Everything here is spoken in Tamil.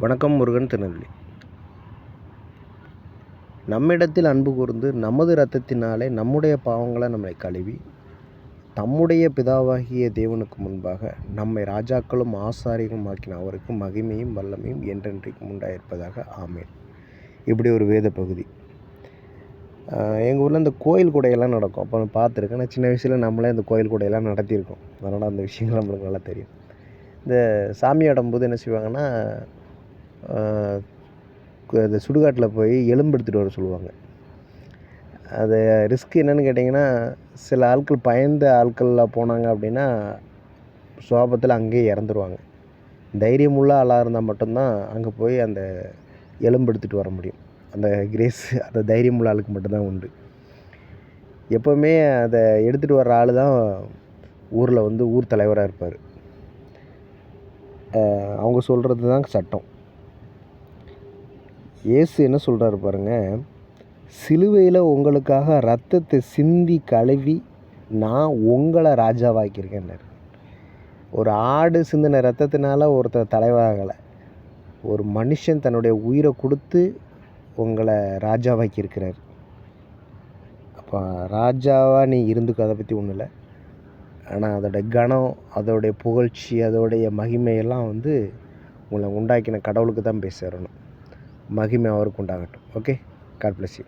வணக்கம். முருகன், திருநெல்வேலி. நம்மிடத்தில் அன்பு கூர்ந்து நமது இரத்தத்தினாலே நம்முடைய பாவங்களை நம்மை கழுவி தம்முடைய பிதாவாகிய தேவனுக்கு முன்பாக நம்மை ராஜாக்களும் ஆசாரிகளும் ஆக்கின அவருக்கு மகிமையும் வல்லமையும் என்றென்றைக்கும் உண்டாயிருப்பதாக. ஆமேன். இப்படி ஒரு வேத பகுதி. எங்கள் ஊரில் இந்த கோயில் கூடையெல்லாம் நடக்கும். அப்போ நான் பார்த்துருக்கேன். நான் சின்ன வயசில் நம்மளே இந்த கோயில் கூடையெல்லாம் நடத்தியிருக்கோம். அதனால் அந்த விஷயங்கள் நம்மளுக்கு நல்லா தெரியும். இந்த சாமி ஆடும்போது என்ன செய்வாங்கன்னா, இந்த சுடுகாட்டில் போய் எலும்பு எடுத்துகிட்டு வர சொல்லுவாங்க. அது ரிஸ்க் என்னென்னு கேட்டிங்கன்னா, சில ஆட்கள் பயந்த ஆட்களில் போனாங்க அப்படின்னா சோபத்தில் அங்கேயே இறந்துருவாங்க. தைரியமுள்ள ஆளாக இருந்தால் மட்டும்தான் அங்கே போய் அந்த எலும்பு எடுத்துகிட்டு வர முடியும். அந்த கிரேஸ் அந்த தைரியமுள்ள ஆளுக்கு மட்டும்தான் உண்டு. எப்போவுமே அதை எடுத்துகிட்டு வர்ற ஆள் தான் ஊரில் ஊர் தலைவராக இருப்பார். அவங்க சொல்கிறது தான் சட்டம். இயேசு என்ன சொல்கிறாரு பாருங்கள், சிலுவையில் உங்களுக்காக ரத்தத்தை சிந்தி கழுவி நான் உங்களை ராஜாவாக்கியிருக்கேன்னாரு. ஒரு ஆடு சிந்தின ரத்தத்தினால ஒருத்தர் தலைவராகலை. ஒரு மனுஷன் தன்னுடைய உயிரை கொடுத்து உங்களை ராஜாவாக்கியிருக்கிறார். அப்போ ராஜாவாக நீ இருந்துக்க, அதை பற்றி ஒன்றும் இல்லை. ஆனால் அதோடைய கனம், அதோடைய புகழ்ச்சி, அதோடைய மகிமையெல்லாம் உங்களை உண்டாக்கின கடவுளுக்கு தான் போய் சேரணும். மகிமை அவருக்கு உண்டாகட்டும். Okay, God bless you.